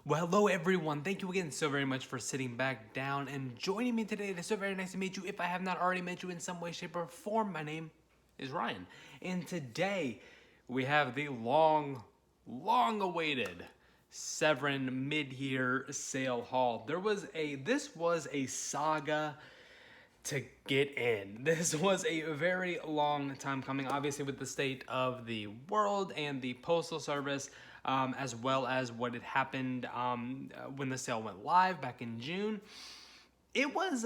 Well, hello everyone. Thank you again so very much for sitting back down and joining me today. It is so very nice to meet you. If I have not already met you in some way, shape, or form, my name is Ryan. And today we have the long awaited Severin Mid Year Sale haul. This was a saga to get in. This was a very long time coming, obviously with the state of the world and the Postal Service, as well as what had happened when the sale went live back in June. It was,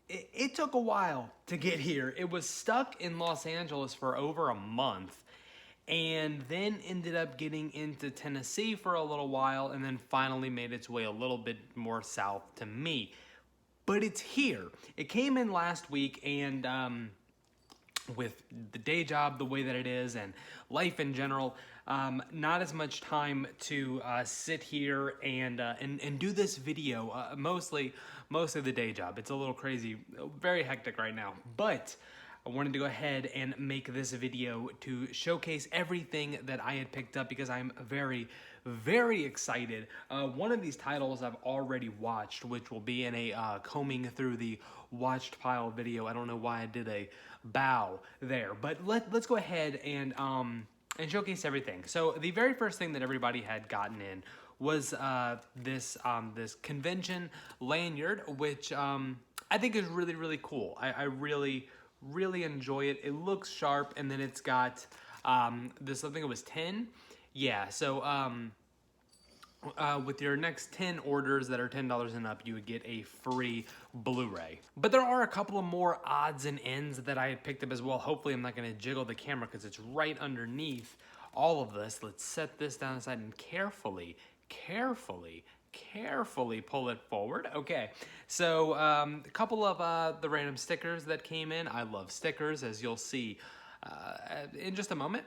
it took a while to get here. It was stuck in Los Angeles for over a month, and then ended up getting into Tennessee for a little while, and then finally made its way a little bit more south to me. But it's here. It came in last week, and with the day job the way that it is and life in general, not as much time to sit here and do this video. Mostly the day job. It's a little crazy, very hectic right now. But I wanted to go ahead and make this video to showcase everything that I had picked up because I'm very excited. One of these titles I've already watched, which will be in a combing through the watched pile video. I don't know why I did a bow there, but let's go ahead and showcase everything. So the very first thing that everybody had gotten in was this convention lanyard, which I think is really cool. I really enjoy it. It looks sharp, and then it's got this, I think it was 10. Yeah, so with your next 10 orders that are $10 and up, you would get a free Blu-ray. But there are a couple of more odds and ends that I had picked up as well. Hopefully I'm not going to jiggle the camera because it's right underneath all of this. Let's set this down aside and carefully pull it forward. Okay, so a couple of the random stickers that came in. I love stickers, as you'll see in just a moment.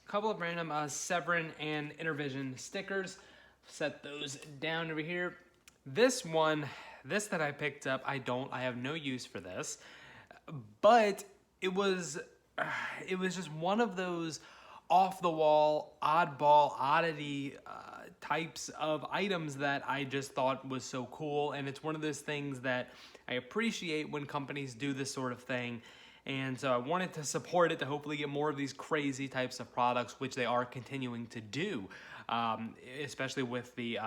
Couple of random Severin and Intervision stickers. Set those down over here. This that I picked up, I have no use for this, but it was just one of those off-the-wall, oddball, oddity types of items that I just thought was so cool, and it's one of those things that I appreciate when companies do this sort of thing, and so I wanted to support it to hopefully get more of these crazy types of products, which they are continuing to do, especially with the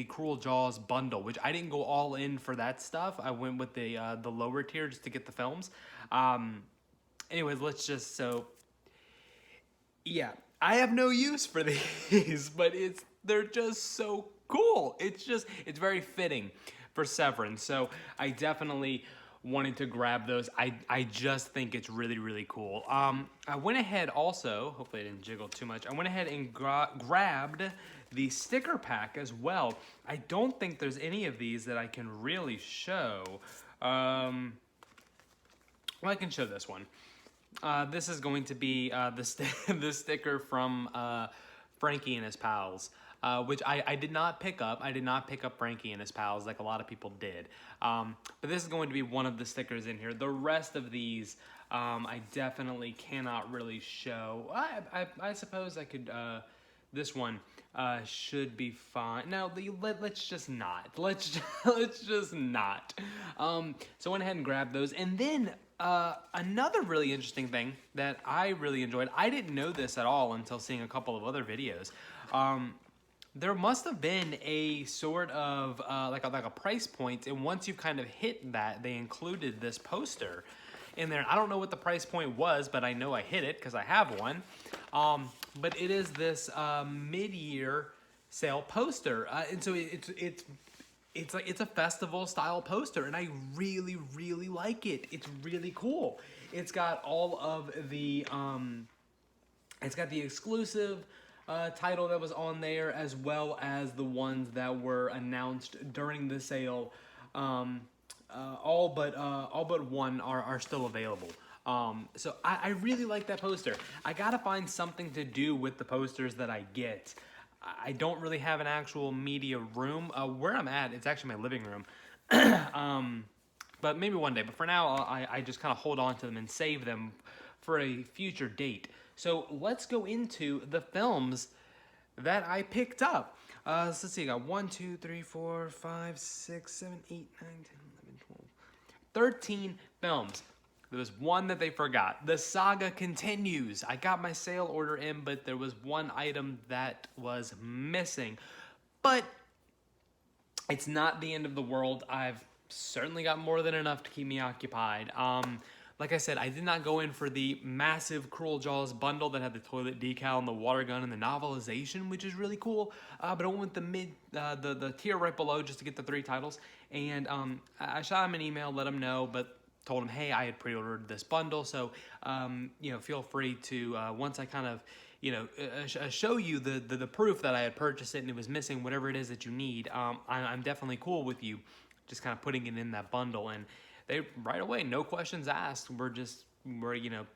Cruel Jaws bundle, which I didn't go all in for that stuff. I went with the lower tier just to get the films. Anyways, yeah, I have no use for these, but they're just so cool. It's very fitting for Severin, so I definitely wanted to grab those. I just think it's really cool. I went ahead also, hopefully I didn't jiggle too much, I went ahead and grabbed the sticker pack as well. I don't think there's any of these that I can really show. Well, I can show this one. This is going to be the sticker from Frankie and his pals, which I did not pick up. I did not pick up Frankie and his pals like a lot of people did. But this is going to be one of the stickers in here. The rest of these, I definitely cannot really show. I suppose I could. This one should be fine. No, let's just not. Let's just not. So I went ahead and grabbed those, and then another really interesting thing that I really enjoyed. I didn't know this at all until seeing a couple of other videos. There must have been a sort of like a price point, and once you kind of hit that, they included this poster in there. I don't know what the price point was, but I know I hit it because I have one. But it is this mid-year sale poster, and so it's a festival style poster, and I really like it. It's really cool. It's got all of the it's got the exclusive title that was on there, as well as the ones that were announced during the sale. All but one are still available. So I really like that poster. I gotta find something to do with the posters that I get. I don't really have an actual media room. Where I'm at, it's actually my living room. But maybe one day. But for now, I just kind of hold on to them and save them for a future date. So let's go into the films that I picked up. So let's see, I got 1, 2, 3, 4, 5, 6, 7, 8, 9, 10, 11, 12, 13 films. There was one that they forgot. The saga continues. I got my sale order in, but there was one item that was missing. But it's not the end of the world. I've certainly got more than enough to keep me occupied. Like I said, I did not go in for the massive Cruel Jaws bundle that had the toilet decal and the water gun and the novelization, which is really cool. But I went with the tier right below just to get the 3 titles. And I shot him an email, let him know, but told him, hey, I had pre-ordered this bundle, so feel free to once I kind of show you the proof that I had purchased it and it was missing whatever it is that you need. I'm definitely cool with you just kind of putting it in that bundle. And they right away, no questions asked. We're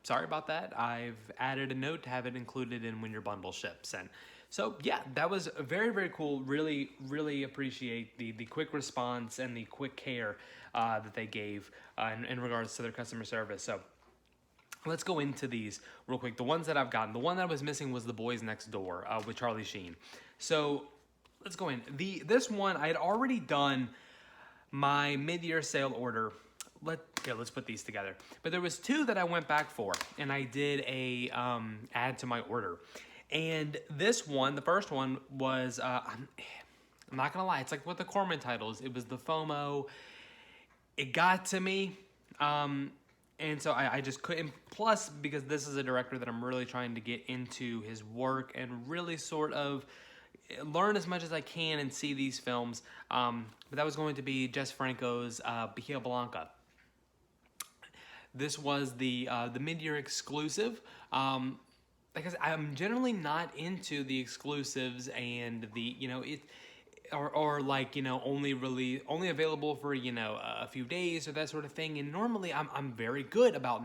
sorry about that. I've added a note to have it included in when your bundle ships. And so yeah, that was very, very cool. Really, really appreciate the quick response and the quick care that they gave in regards to their customer service. So let's go into these real quick. The ones that I've gotten. The one that was missing was The Boys Next Door with Charlie Sheen. So let's go in. This one I had already done my mid-year sale order. Let's put these together. But there was 2 that I went back for, and I did a add to my order. And this one, the first one was I'm not gonna lie, it's like with the Corman titles. It was the FOMO. It got to me, and so I just couldn't. Plus, because this is a director that I'm really trying to get into his work and really sort of learn as much as I can and see these films. But that was going to be Jess Franco's Bahia Blanca. This was the mid-year exclusive. Like I said, I'm generally not into the exclusives and the only available for a few days or that sort of thing. And normally I'm very good about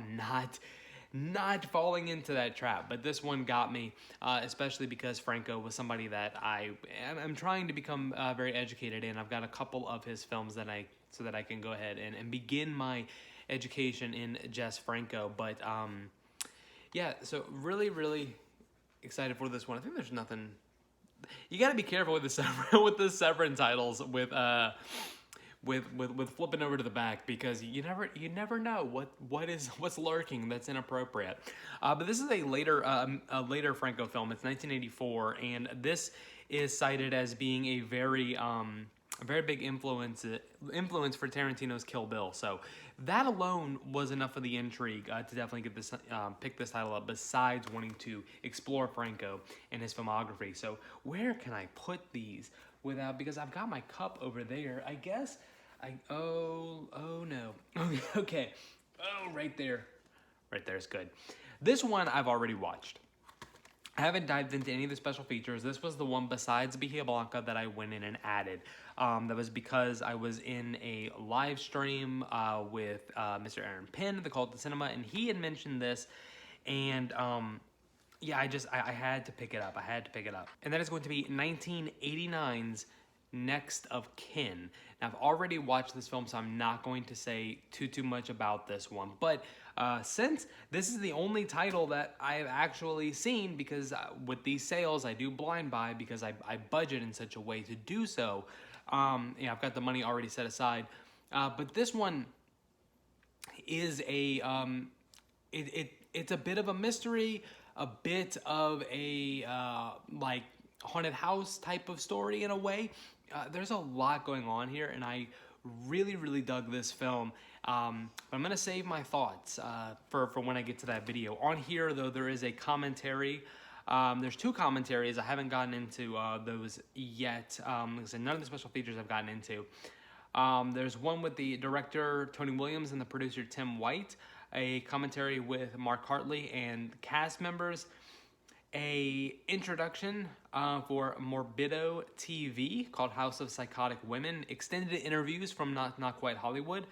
not falling into that trap, but this one got me, especially because Franco was somebody that I'm trying to become very educated in. I've got a couple of his films so that I can go ahead and begin my education in Jess Franco. But yeah, so really, really excited for this one. I think there's nothing. You got to be careful with the Severin titles with flipping over to the back, because you never know what's lurking that's inappropriate. But this is a later Franco film. It's 1984, and this is cited as being a very big influence for Tarantino's Kill Bill. So that alone was enough of the intrigue to definitely get this pick this title up, besides wanting to explore Franco and his filmography. So where can I put these without, because I've got my cup over there, I guess. Oh no. Okay. Oh, right there. Right there is good. This one I've already watched. I haven't dived into any of the special features. This was the one besides Bahia Blanca that I went in and added. That was because I was in a live stream with Mr. Aaron Penn of the Cult of Cinema, and he had mentioned this, and yeah, I had to pick it up. And that is going to be 1989's Next of Kin. Now, I've already watched this film, so I'm not going to say too much about this one. But since this is the only title that I've actually seen, because with these sales, I do blind buy because I budget in such a way to do so. I've got the money already set aside. But this one is it's a bit of a mystery, a bit of a like haunted house type of story in a way. There's a lot going on here, and I really, really dug this film. But I'm going to save my thoughts for when I get to that video. On here, though, there is a commentary. There's 2 commentaries. I haven't gotten into those yet. Like I said, none of the special features I've gotten into. There's one with the director, Tony Williams, and the producer, Tim White. A commentary with Mark Hartley and cast members. A introduction for Morbido TV called House of Psychotic Women. Extended interviews from Not Quite Hollywood.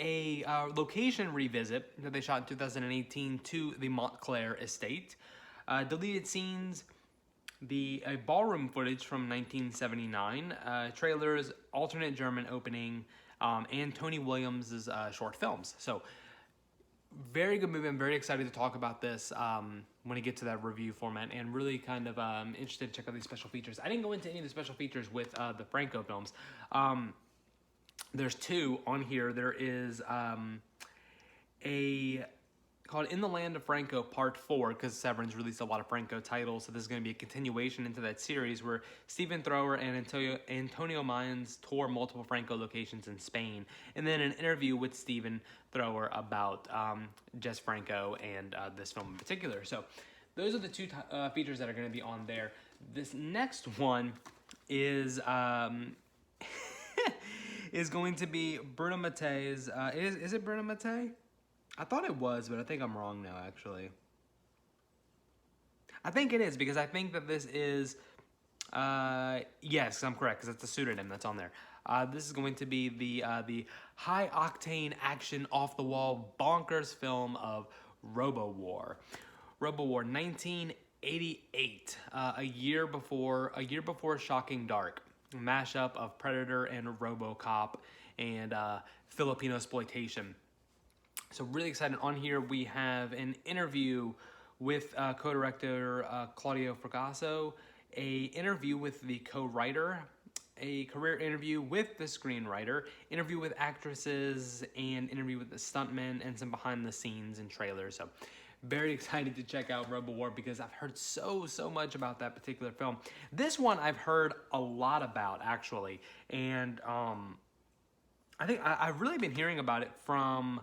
A location revisit that they shot in 2018 to the Montclair estate. Deleted scenes, the ballroom footage from 1979. Trailers, alternate German opening, and Tony Williams' short films. So, very good movie. I'm very excited to talk about this. when I get to that review format, and really kind of interested to check out these special features. I didn't go into any of the special features with the Franco films. There's two on here. There is a called In the Land of Franco Part 4, because Severin's released a lot of Franco titles, so this is going to be a continuation into that series where Stephen Thrower and Antonio Mayans tour multiple Franco locations in Spain, and then an interview with Stephen Thrower about Jess Franco and this film in particular. So those are the two features that are going to be on there. This next one is is going to be Bruno Mattei's, is it Bruno Mattei? I thought it was, but I think I'm wrong now, actually. I think it is, because I think that this is, yes, I'm correct, because it's a pseudonym that's on there. This is going to be the high-octane action, off-the-wall, bonkers film of Robo-War. Robo-War, 1988, a year before Shocking Dark, a mashup of Predator and RoboCop and Filipino exploitation. So really excited. On here we have an interview with co-director Claudio Fragasso, a interview with the co-writer, a career interview with the screenwriter, interview with actresses, and interview with the stuntmen, and some behind the scenes and trailers. So very excited to check out Robo-War, because I've heard so much about that particular film. This one I've heard a lot about, actually, and I think I've really been hearing about it from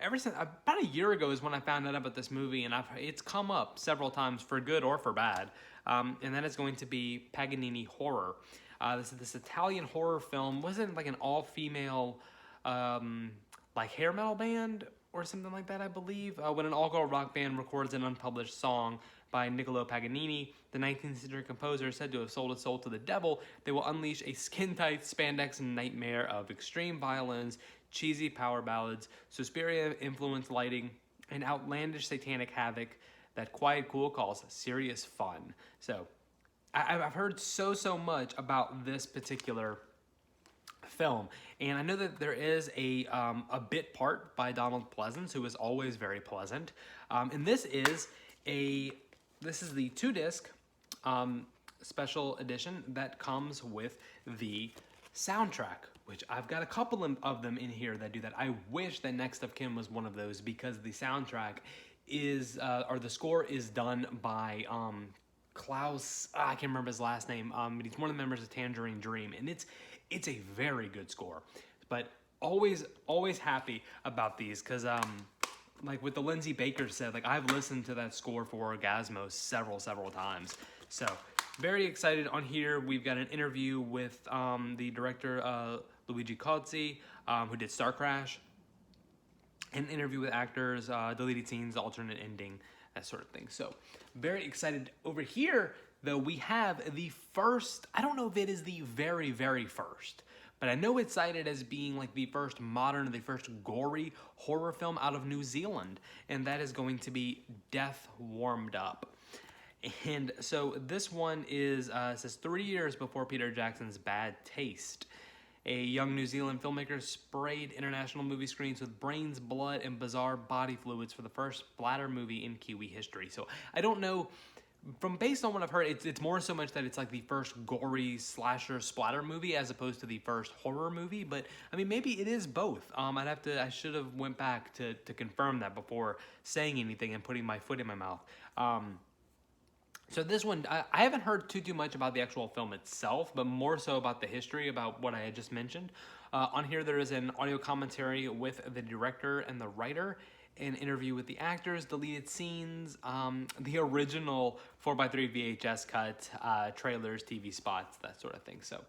ever since about a year ago is when I found out about this movie, and it's come up several times for good or for bad, and that is going to be Paganini Horror. This Italian horror film. Wasn't like an all-female like hair metal band or something like that, I believe, when an all-girl rock band records an unpublished song by Niccolo Paganini, the 19th century composer said to have sold his soul to the devil. They will unleash a skin-tight spandex nightmare of extreme violence, cheesy power ballads, Suspiria-influenced lighting, and outlandish satanic havoc that Quiet Cool calls serious fun. So I've heard so much about this particular film, and I know that there is a bit part by Donald Pleasance, who is always very pleasant, and this is the 2-disc special edition that comes with the soundtrack, which I've got a couple of them in here that do that. I wish that Next of Kin was one of those, because the soundtrack is, or the score is done by Klaus, I can't remember his last name, but he's one of the members of Tangerine Dream, and it's a very good score. But always happy about these, because like with the Lindsay Baker set, like I've listened to that score for Orgasmo several times. So very excited. On here we've got an interview with the director Luigi Cozzi, who did Star Crash, an interview with actors, deleted scenes, alternate ending, that sort of thing. So very excited. Over here though, we have the first, I don't know if it is the very first, but I know it's cited as being like the first modern, the first gory horror film out of New Zealand, and that is going to be Death Warmed Up. And so this one is, says 3 years before Peter Jackson's Bad Taste. A young New Zealand filmmaker sprayed international movie screens with brains, blood, and bizarre body fluids for the first splatter movie in Kiwi history. So I don't know, based on what I've heard, it's more so much that it's like the first gory slasher splatter movie as opposed to the first horror movie. But I mean, maybe it is both. I should have went back to confirm that before saying anything and putting my foot in my mouth. So this one, I haven't heard too much about the actual film itself, but more so about the history, about what I had just mentioned. On here, there is an audio commentary with the director and the writer, an interview with the actors, deleted scenes, the original 4x3 VHS cut, trailers, TV spots, that sort of thing. So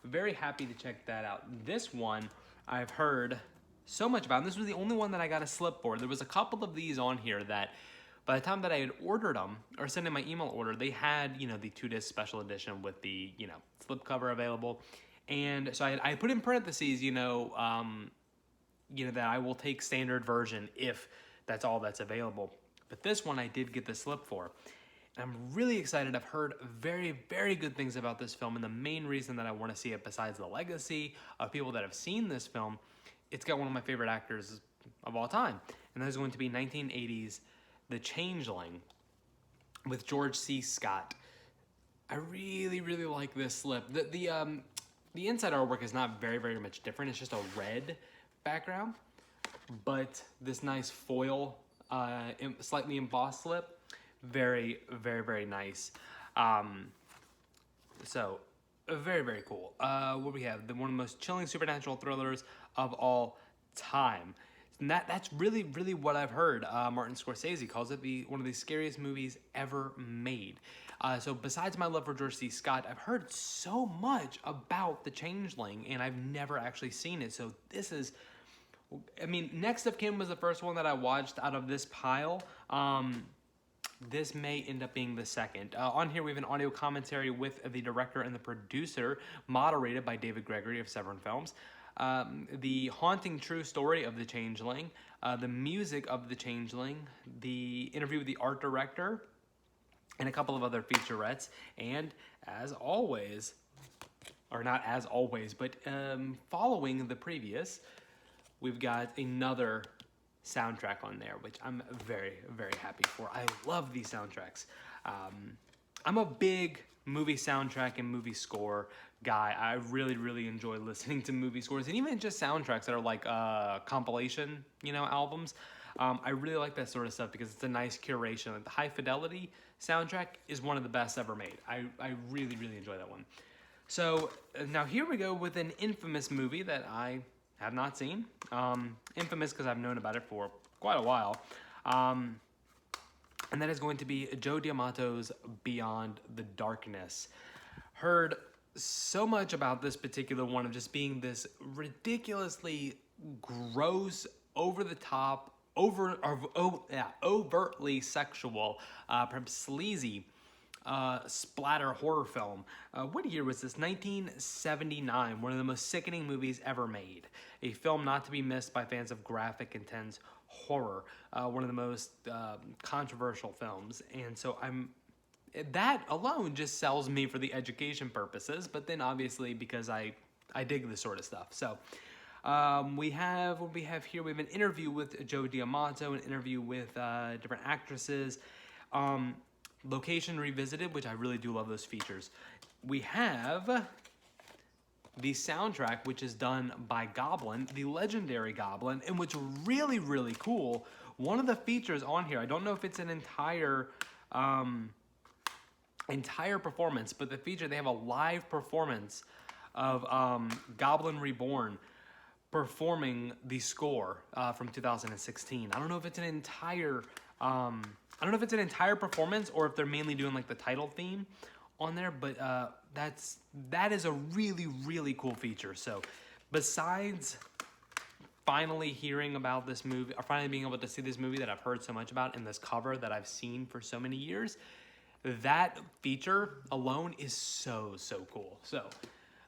very happy to check that out. This one I've heard so much about, and this was the only one that I got a slip for. There was a couple of these on here that by the time that I had ordered them or sent in my email order, they had, the 2-disc special edition with the, slip cover available. And so I put in parentheses, that I will take standard version if that's all that's available. But this one I did get the slip for. And I'm really excited. I've heard very good things about this film. And the main reason that I want to see it, besides the legacy of people that have seen this film, it's got one of my favorite actors, of all time. And that is going to be 1980's The Changeling with George C. Scott. I really, really like this slip. The inside artwork is not very, very much different. It's just a red background, but this nice foil, slightly embossed slip, very, very, very nice. So, very, very cool. What we have? One of the most chilling supernatural thrillers of all time. And that's really, really what I've heard. Martin Scorsese calls it one of the scariest movies ever made. So besides my love for George C. Scott, I've heard so much about The Changeling, and I've never actually seen it. So this is, I mean, Next of Kin was the first one that I watched out of this pile. This may end up being the second. On here, we have an audio commentary with the director and the producer, moderated by David Gregory of Severin Films. The haunting true story of The Changeling, the music of The Changeling, the interview with the art director, and a couple of other featurettes. And as always, or not as always, but following the previous, we've got another soundtrack on there, which I'm very, very happy for. I love these soundtracks. I'm a big movie soundtrack and movie score guy. I really, really enjoy listening to movie scores, and even just soundtracks that are like compilation, albums. I really like that sort of stuff because it's a nice curation. Like the High Fidelity soundtrack is one of the best ever made. I really, really enjoy that one. So now here we go with an infamous movie that I have not seen. Infamous because I've known about it for quite a while. And that is going to be Joe D'Amato's Beyond the Darkness. Heard so much about this particular one of just being this ridiculously gross, over the top, overtly sexual, perhaps sleazy splatter horror film. What year was this? 1979, one of the most sickening movies ever made. A film not to be missed by fans of graphic, intense horror. One of the most controversial films. And so that alone just sells me for the education purposes, but then obviously because I dig this sort of stuff. So what we have here, we have an interview with Joe D'Amato, an interview with different actresses, location revisited, which I really do love those features. We have the soundtrack, which is done by Goblin, the legendary Goblin, and what's really, really cool, one of the features on here, I don't know if it's an entire performance, but the feature, they have a live performance of Goblin Reborn performing the score from 2016. I don't know if it's an entire performance or if they're mainly doing like the title theme on there, but that is a really, really cool feature. So besides finally hearing about this movie, or finally being able to see this movie that I've heard so much about in this cover that I've seen for so many years, that feature alone is so, so cool. So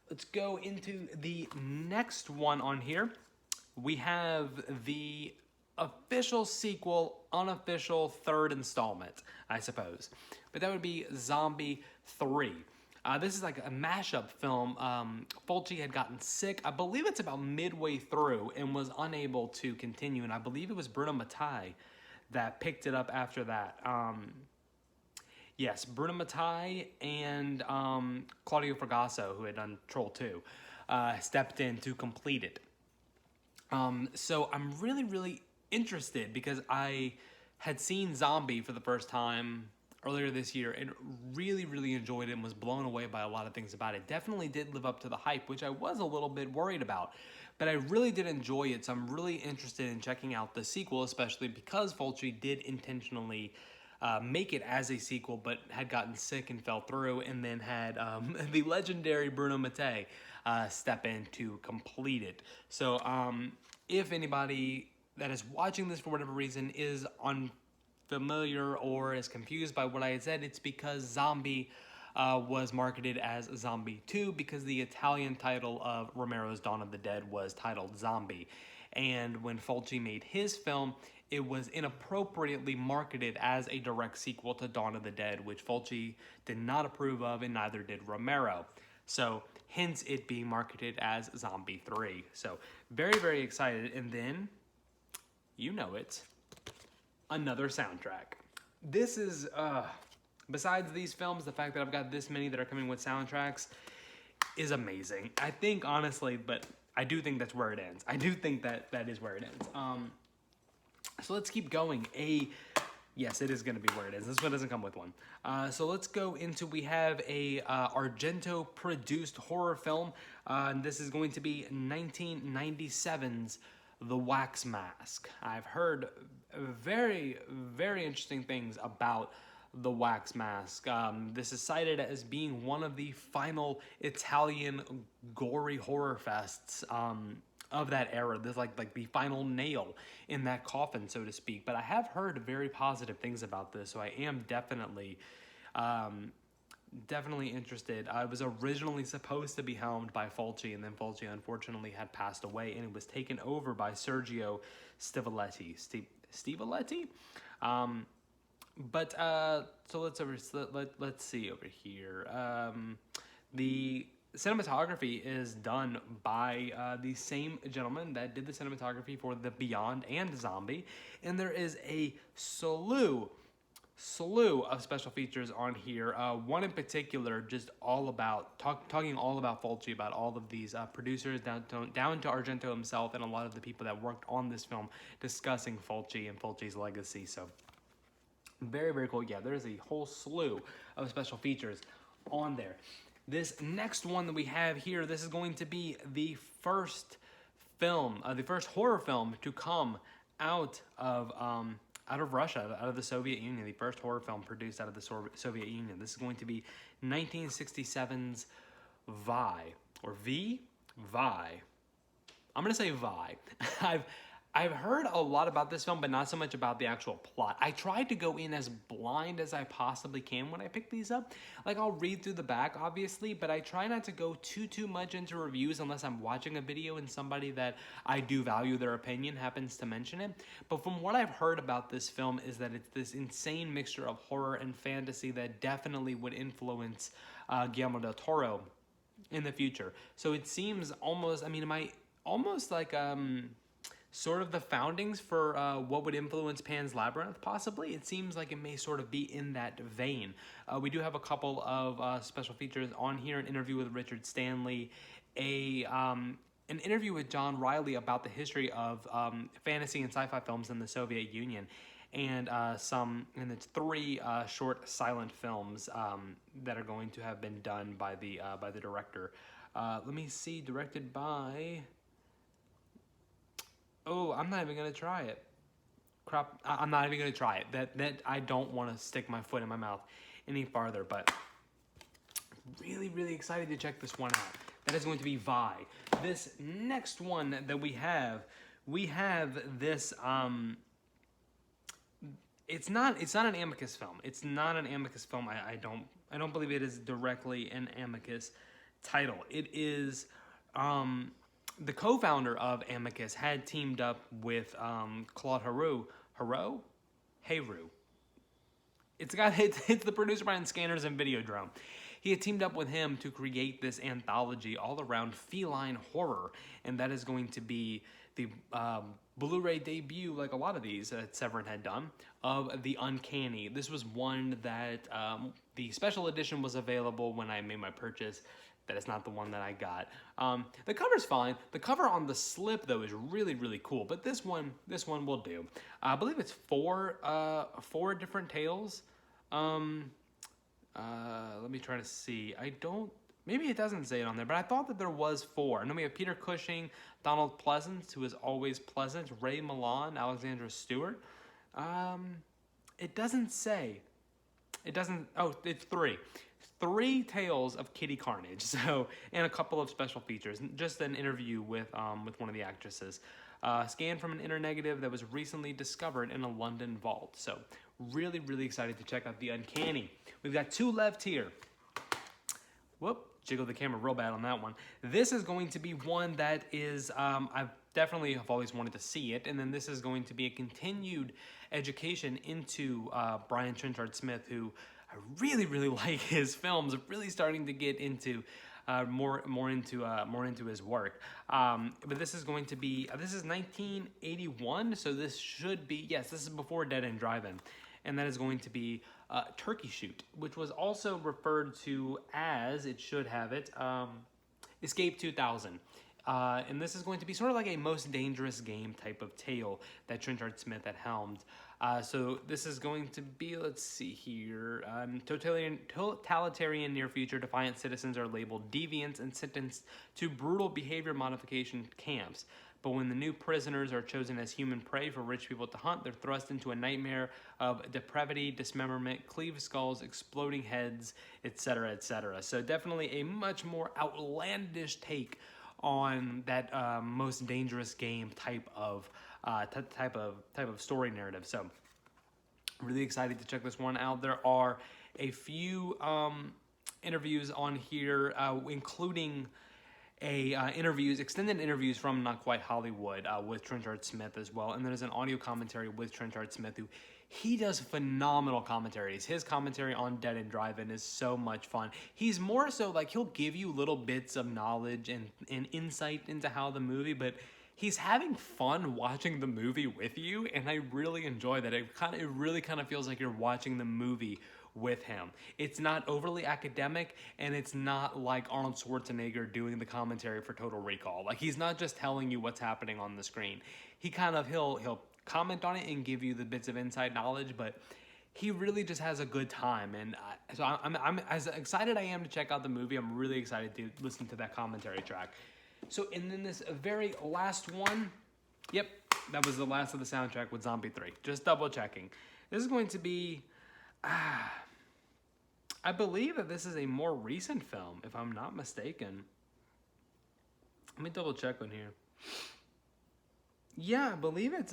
let's go into the next one on here. We have the official sequel, unofficial third installment, I suppose. But that would be Zombie 3. This is like a mashup film. Fulci had gotten sick. I believe it's about midway through and was unable to continue. And I believe it was Bruno Mattei that picked it up after that. Yes, Bruno Mattei and Claudio Fragasso, who had done Troll 2, stepped in to complete it. So I'm really, really interested because I had seen Zombie for the first time earlier this year and really, really enjoyed it and was blown away by a lot of things about it. Definitely did live up to the hype, which I was a little bit worried about. But I really did enjoy it, so I'm really interested in checking out the sequel, especially because Fulci did intentionally make it as a sequel, but had gotten sick and fell through, and then had the legendary Bruno Mattei step in to complete it. So if anybody that is watching this for whatever reason is unfamiliar or is confused by what I had said, it's because Zombie was marketed as Zombie 2 because the Italian title of Romero's Dawn of the Dead was titled Zombie. And when Fulci made his film, it was inappropriately marketed as a direct sequel to Dawn of the Dead, which Fulci did not approve of, and neither did Romero. So hence it being marketed as Zombie 3. So very, very excited. And then you know it, another soundtrack. This is, besides these films, the fact that I've got this many that are coming with soundtracks is amazing. I think, honestly, but I do think that's where it ends. I do think that that is where it ends. So let's keep going. Yes, it is going to be where it is. This one doesn't come with one. So let's go into, we have a Argento-produced horror film. And this is going to be 1997's The Wax Mask. I've heard very, very interesting things about The Wax Mask. This is cited as being one of the final Italian gory horror fests of that era. This like the final nail in that coffin, so to speak. But I have heard very positive things about this, so I am definitely interested. I was originally supposed to be helmed by Fulci, and then Fulci unfortunately had passed away, and it was taken over by Sergio Stivoletti. Stivoletti? So let's see over here. The cinematography is done by the same gentleman that did the cinematography for The Beyond and Zombie, and there is a slew of special features on here. One in particular, just all about talking all about Fulci, about all of these producers down to Argento himself, and a lot of the people that worked on this film, discussing Fulci and Fulci's legacy. So very, very cool. Yeah, there's a whole slew of special features on there. This next one that we have here, this is going to be the first film, the first horror film to come out of Russia, out of the Soviet Union. The first horror film produced out of the Soviet Union. This is going to be 1967's Vi, or Vi? Vi. I'm gonna say Vi. I've heard a lot about this film, but not so much about the actual plot. I tried to go in as blind as I possibly can when I pick these up. Like, I'll read through the back, obviously, but I try not to go too much into reviews unless I'm watching a video and somebody that I do value their opinion happens to mention it. But from what I've heard about this film is that it's this insane mixture of horror and fantasy that definitely would influence Guillermo del Toro in the future. So it seems almost, almost like sort of the foundings for what would influence Pan's Labyrinth, possibly. It seems like it may sort of be in that vein. We do have a couple of special features on here: an interview with Richard Stanley, an interview with John Riley about the history of fantasy and sci-fi films in the Soviet Union, and it's 3 short silent films that are going to have been done by the director. Let me see, directed by. Oh, I'm not even gonna try it. Crap, I'm not even gonna try it. That I don't want to stick my foot in my mouth any farther. But really, really excited to check this one out. That is going to be Vi. This next one that we have this. It's not an Amicus film. It's not an Amicus film. I don't believe it is directly an Amicus title. It is. The co-founder of Amicus had teamed up with Claude Heroux. It's the producer behind Scanners and Videodrome. He had teamed up with him to create this anthology all around feline horror, and that is going to be the Blu-ray debut, like a lot of these that Severin had done, of The Uncanny. This was one that the special edition was available when I made my purchase. That is not the one that I got. The cover's fine. The cover on the slip, though, is really, really cool. But this one will do. I believe it's 4 different tales. Let me try to see. Maybe it doesn't say it on there, but I thought that there was 4. And then we have Peter Cushing, Donald Pleasance, who is always pleasant, Ray Milland, Alexandra Stewart. It doesn't say. It doesn't. Oh, it's 3. 3 tales of Kitty Carnage, and a couple of special features. Just an interview with one of the actresses. Scanned from an inner negative that was recently discovered in a London vault. So really, really excited to check out The Uncanny. We've got 2 left here. Whoop, jiggled the camera real bad on that one. This is going to be one that is, I've definitely have always wanted to see it, and then this is going to be a continued education into Brian Trenchard Smith, who I really, really like his films. I'm really starting to get into more into his work. But this is going to be this is 1981, so this should be, yes, this is before Dead End Drive-In, and that is going to be Turkey Shoot, which was also referred to as, it should have it, Escape 2000. And this is going to be sort of like a Most Dangerous Game type of tale that Trenchard Smith had helmed. So this is going to be, let's see here, totalitarian near future, defiant citizens are labeled deviants and sentenced to brutal behavior modification camps. But when the new prisoners are chosen as human prey for rich people to hunt, they're thrust into a nightmare of depravity, dismemberment, cleaved skulls, exploding heads, etc., etc. So definitely a much more outlandish take on that Most Dangerous Game type of story narrative. So really excited to check this one out. There are a few interviews on here, including extended interviews from Not Quite Hollywood with Trenchard Smith as well. And there's an audio commentary with Trenchard Smith, who he does phenomenal commentaries. His commentary on Dead End Drive-In is so much fun. He's more so like, he'll give you little bits of knowledge and insight into how the movie, but he's having fun watching the movie with you, and I really enjoy that. It really kind of feels like you're watching the movie with him. It's not overly academic, and it's not like Arnold Schwarzenegger doing the commentary for Total Recall. Like, he's not just telling you what's happening on the screen. He'll comment on it and give you the bits of inside knowledge, but he really just has a good time. And so I'm as excited I am to check out the movie, I'm really excited to listen to that commentary track. So, and then this very last one, yep, that was the last of the soundtrack with Zombie 3. Just double checking. This is going to be, I believe that this is a more recent film, if I'm not mistaken. Let me double check on here. Yeah, I believe it's,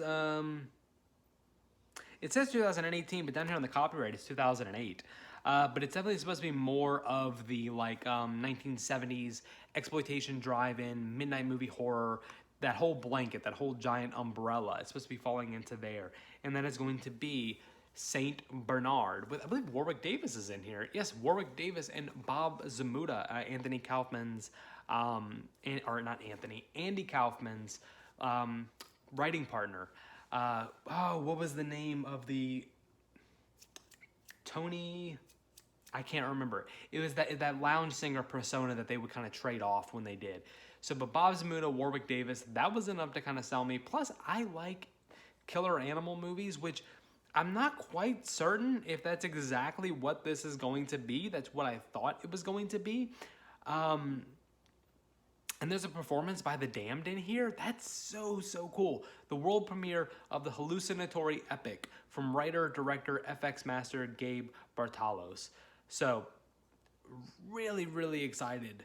it says 2018, but down here on the copyright it's 2008. But it's definitely supposed to be more of the 1970s exploitation drive-in, midnight movie horror, that whole blanket, that whole giant umbrella. It's supposed to be falling into there. And then it's going to be Saint Bernard, with, I believe Warwick Davis is in here. Yes, Warwick Davis and Bob Zmuda, Andy Kaufman's, Andy Kaufman's writing partner. What was the name of the Tony? I can't remember. It was that lounge singer persona that they would kind of trade off when they did. So, but Bob Zmuda, Warwick Davis, that was enough to kind of sell me. Plus, I like killer animal movies, which I'm not quite certain if that's exactly what this is going to be. That's what I thought it was going to be. And there's a performance by The Damned in here. That's so cool. The world premiere of the hallucinatory epic from writer, director, FX master Gabe Bartalos. So, really excited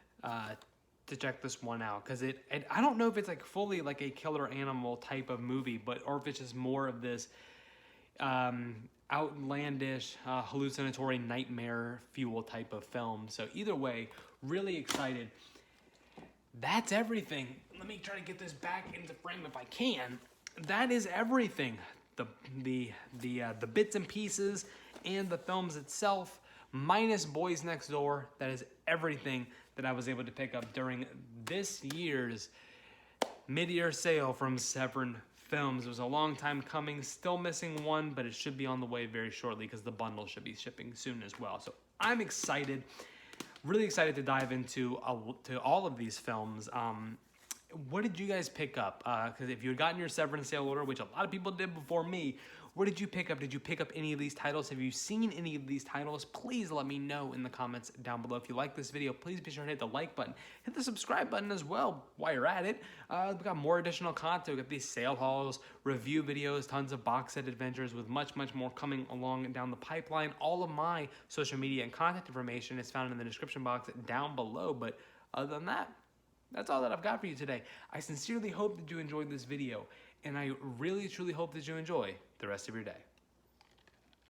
to check this one out, because I don't know if it's like fully like a killer animal type of movie, or if it's just more of this outlandish, hallucinatory nightmare fuel type of film. So either way, really excited. That's everything. Let me try to get this back into frame if I can. That is everything. The bits and pieces and the films itself, minus Boys Next Door. That is everything that I was able to pick up during this year's mid-year sale from Severin Films. It was a long time coming, still missing one, but it should be on the way very shortly because the bundle should be shipping soon as well. So I'm excited, really excited to dive into to all of these films. What did you guys pick up? Because if you had gotten your Severin sale order, which a lot of people did before me, what did you pick up? Did you pick up any of these titles? Have you seen any of these titles? Please let me know in the comments down below. If you like this video, please be sure to hit the like button. Hit the subscribe button as well while you're at it. We've got more additional content. We've got these sale hauls, review videos, tons of box set adventures with much more coming along down the pipeline. All of my social media and contact information is found in the description box down below. But other than that, that's all that I've got for you today. I sincerely hope that you enjoyed this video, and I really truly hope that you enjoy the rest of your day.